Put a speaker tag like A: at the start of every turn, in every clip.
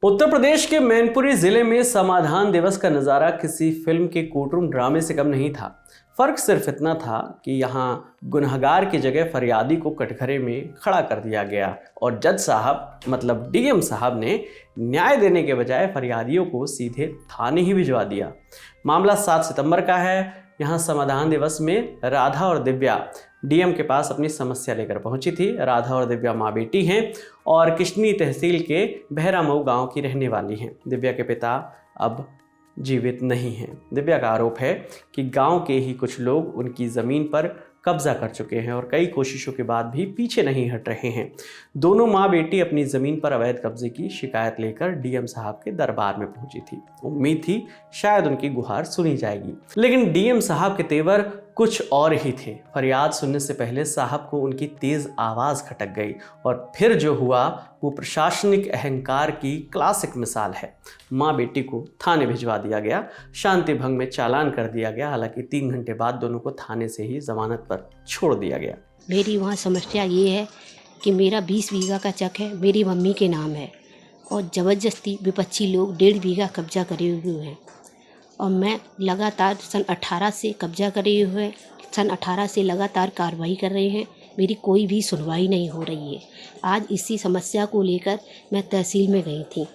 A: उत्तर प्रदेश के मैनपुरी जिले में समाधान दिवस का नज़ारा किसी फिल्म के कोर्टरूम ड्रामे से कम नहीं था। फर्क सिर्फ इतना था कि यहाँ गुनहगार की जगह फरियादी को कटघरे में खड़ा कर दिया गया और जज साहब मतलब डीएम साहब ने न्याय देने के बजाय फरियादियों को सीधे थाने ही भिजवा दिया। मामला 7 सितंबर का है। यहाँ समाधान दिवस में राधा और दिव्या डीएम के पास अपनी समस्या लेकर पहुंची थी। राधा और दिव्या माँ बेटी हैं और किशनी तहसील के बहरामऊ गांव की रहने वाली हैं। दिव्या के पिता अब जीवित नहीं हैं। दिव्या का आरोप है कि गांव के ही कुछ लोग उनकी ज़मीन पर कब्जा कर चुके हैं और कई कोशिशों के बाद भी पीछे नहीं हट रहे हैं। दोनों माँ बेटी अपनी ज़मीन पर अवैध कब्जे की शिकायत लेकर डीएम साहब के दरबार में पहुंची थी। उम्मीद थी शायद उनकी गुहार सुनी जाएगी, लेकिन डीएम साहब के तेवर कुछ और ही थे। फरियाद सुनने से पहले साहब को उनकी तेज आवाज़ खटक गई और फिर जो हुआ वो प्रशासनिक अहंकार की क्लासिक मिसाल है। माँ बेटी को थाने भिजवा दिया गया, शांति भंग में चालान कर दिया गया। हालांकि 3 घंटे बाद दोनों को थाने से ही जमानत पर छोड़ दिया गया।
B: मेरी वहाँ समस्या ये है कि मेरा 20 बीघा का चक है, मेरी मम्मी के नाम है और ज़बरदस्ती विपक्षी लोग 1.5 बीघा कब्जा करे हुए हैं और मैं लगातार सन 18 से कब्जा करे हुए, सन 18 से लगातार कार्रवाई कर रहे हैं। मेरी कोई भी सुनवाई नहीं हो रही है। आज इसी समस्या को लेकर मैं तहसील में गई थी।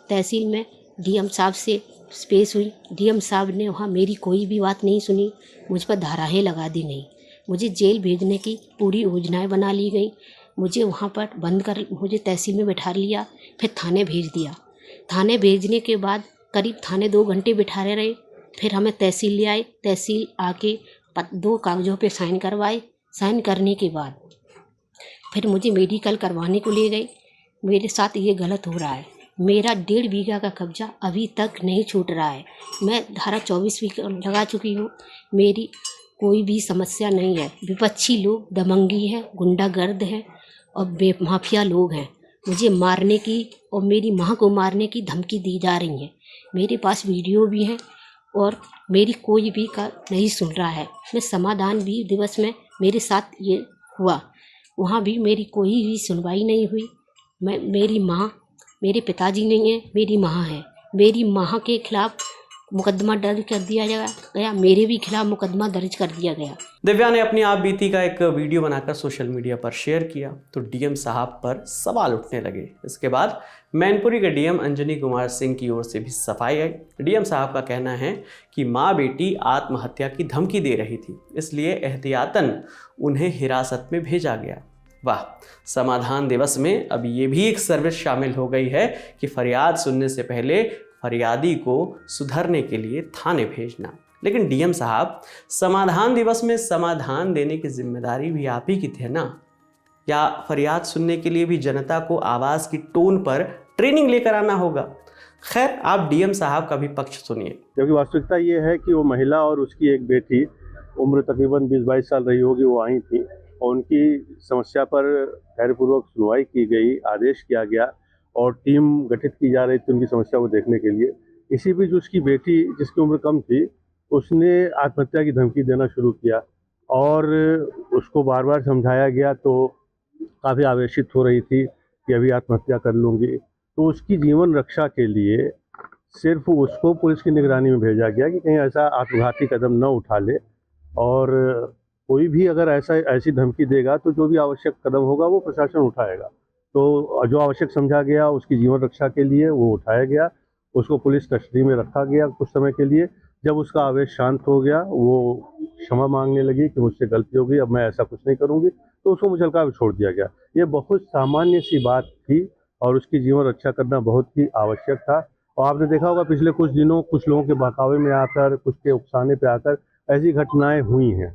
B: तहसील में डीएम साहब से पेश हुई। डीएम साहब ने वहाँ मेरी कोई भी बात नहीं सुनी, मुझ पर धाराएँ लगा दी गई। मुझे जेल भेजने की पूरी योजनाएँ बना ली गई। मुझे वहाँ पर बंद कर मुझे तहसील में बैठा लिया, फिर थाने भेज दिया। थाने भेजने के बाद करीब थाने 2 घंटे बिठाए रहे। फिर हमें तहसील ले आए। तहसील आके 2 कागज़ों पे साइन करवाए। साइन करने के बाद फिर मुझे मेडिकल करवाने को ले गए। मेरे साथ ये गलत हो रहा है। मेरा 1.5 बीघा का कब्जा अभी तक नहीं छूट रहा है। मैं धारा 24 भी लगा चुकी हूँ। मेरी कोई भी समस्या नहीं है। विपक्षी लोग दमंगी हैं, गुंडागर्द हैं और बेमाफिया लोग हैं। मुझे मारने की और मेरी माँ को मारने की धमकी दी जा रही है। मेरे पास वीडियो भी हैं और मेरी कोई भी का नहीं सुन रहा है। मैं समाधान भी दिवस में मेरे साथ ये हुआ, वहाँ भी मेरी कोई भी सुनवाई नहीं हुई। मेरी माँ, मेरे पिताजी नहीं हैं, मेरी माँ है। मेरी माँ के खिलाफ मुकदमा दर्ज कर दिया गया, मेरे भी खिलाफ मुकदमा दर्ज कर दिया गया।
A: दिव्या ने अपनी आप बीती का एक वीडियो बनाकर सोशल मीडिया पर शेयर किया तो डीएम साहब पर सवाल उठने लगे। इसके बाद मैनपुरी के डीएम अंजनी कुमार सिंह की ओर से भी सफाई आई। डीएम साहब का कहना है कि माँ बेटी आत्महत्या की धमकी दे रही थी, इसलिए एहतियातन उन्हें हिरासत में भेजा गया। वाह, समाधान दिवस में अब ये भी एक सर्विस शामिल हो गई है कि फरियाद सुनने से पहले फरियादी को सुधरने के लिए थाने भेजना। लेकिन डीएम साहब, समाधान दिवस में समाधान देने की जिम्मेदारी भी आप ही की थी ना? या फरियाद सुनने के लिए भी जनता को आवाज़ की टोन पर ट्रेनिंग लेकर आना होगा? खैर, आप डीएम साहब का भी पक्ष सुनिए।
C: क्योंकि वास्तविकता ये है कि वो महिला और उसकी एक बेटी, उम्र तकरीबन 20-22 साल रही होगी, वो आई थी और उनकी समस्या पर धैर्यपूर्वक सुनवाई की गई, आदेश किया गया और टीम गठित की जा रही थी उनकी समस्या को देखने के लिए। इसी बीच उसकी बेटी, जिसकी उम्र कम थी, उसने आत्महत्या की धमकी देना शुरू किया और उसको बार बार समझाया गया तो काफ़ी आवेशित हो रही थी कि अभी आत्महत्या कर लूँगी। तो उसकी जीवन रक्षा के लिए सिर्फ उसको पुलिस की निगरानी में भेजा गया कि कहीं ऐसा आत्मघाती कदम न उठा ले और कोई भी अगर ऐसी धमकी देगा तो जो भी आवश्यक कदम होगा वो प्रशासन उठाएगा। तो जो आवश्यक समझा गया उसकी जीवन रक्षा के लिए वो उठाया गया। उसको पुलिस कस्टडी में रखा गया कुछ समय के लिए। जब उसका आवेश शांत हो गया, वो क्षमा मांगने लगी कि मुझसे गलती हो गई, अब मैं ऐसा कुछ नहीं करूँगी, तो उसको मुचलका भी छोड़ दिया गया। ये बहुत सामान्य सी बात थी और उसकी जीवन रक्षा करना बहुत ही आवश्यक था। और आपने देखा होगा पिछले कुछ दिनों कुछ लोगों के बहकावे में आकर, कुछ के उकसाने पे आकर ऐसी घटनाएं हुई हैं।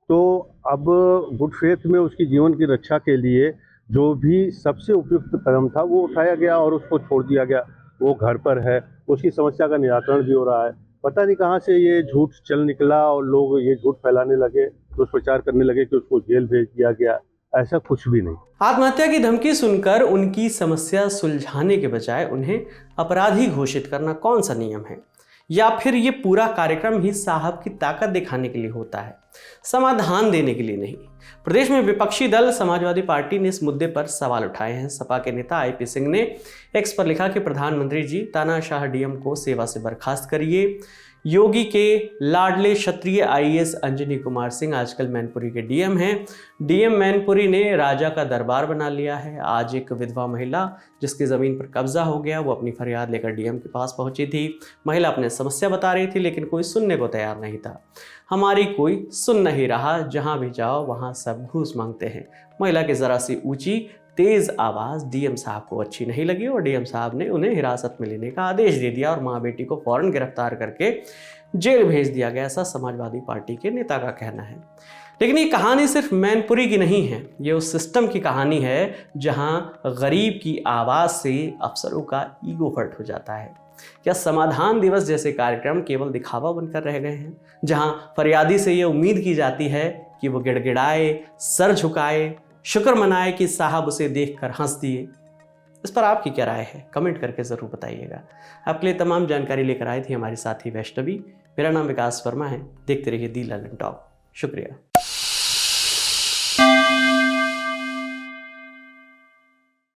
C: तो अब गुड फेथ में उसकी जीवन की रक्षा के लिए जो भी सबसे उपयुक्त कदम था वो उठाया गया और उसको छोड़ दिया गया। वो घर पर है, उसकी समस्या का निराकरण भी हो रहा है। पता नहीं कहाँ से ये झूठ चल निकला और लोग ये झूठ फैलाने लगे, दुष्प्रचार करने लगे कि उसको जेल भेज दिया गया। ऐसा कुछ भी नहीं।
A: आत्महत्या की धमकी सुनकर उनकी समस्या सुलझाने के बजाय उन्हें अपराधी घोषित करना कौन सा नियम है? या फिर ये पूरा कार्यक्रम ही साहब की ताकत दिखाने के लिए होता है, समाधान देने के लिए नहीं? प्रदेश में विपक्षी दल समाजवादी पार्टी ने इस मुद्दे पर सवाल उठाए हैं। सपा के नेता आईपी सिंह ने एक्स पर लिखा कि प्रधानमंत्री जी, तानाशाह डीएम को सेवा से बर्खास्त करिए। योगी के लाडले क्षत्रिय आईएएस अंजनी कुमार सिंह आजकल मैनपुरी के डीएम हैं। डीएम मैनपुरी ने राजा का दरबार बना लिया है। आज एक विधवा महिला जिसकी ज़मीन पर कब्जा हो गया, वो अपनी फरियाद लेकर डीएम के पास पहुंची थी। महिला अपने समस्या बता रही थी, लेकिन कोई सुनने को तैयार नहीं था। हमारी कोई सुन नहीं रहा, जहां भी जाओ वहां सब घूस मांगते हैं। महिला की ज़रा सी ऊंची तेज आवाज़ डीएम साहब को अच्छी नहीं लगी और डीएम साहब ने उन्हें हिरासत में लेने का आदेश दे दिया और माँ बेटी को फौरन गिरफ्तार करके जेल भेज दिया गया, ऐसा समाजवादी पार्टी के नेता का कहना है। लेकिन ये कहानी सिर्फ मैनपुरी की नहीं है, ये उस सिस्टम की कहानी है जहां गरीब की आवाज़ से अफसरों का ईगो हर्ट हो जाता है। क्या समाधान दिवस जैसे कार्यक्रम केवल दिखावा बनकर रह गए हैं, जहां फरियादी से ये उम्मीद की जाती है कि वो गिड़गिड़ाए, सर झुकाए, शुक्र मनाए कि साहब उसे देखकर हंस दिए? इस पर आपकी क्या राय है? कमेंट करके ज़रूर बताइएगा। आपके लिए तमाम जानकारी लेकर आई थी हमारे साथी वैष्णवी। मेरा नाम विकास वर्मा है। देखते रहिए दी ललन टॉप। शुक्रिया।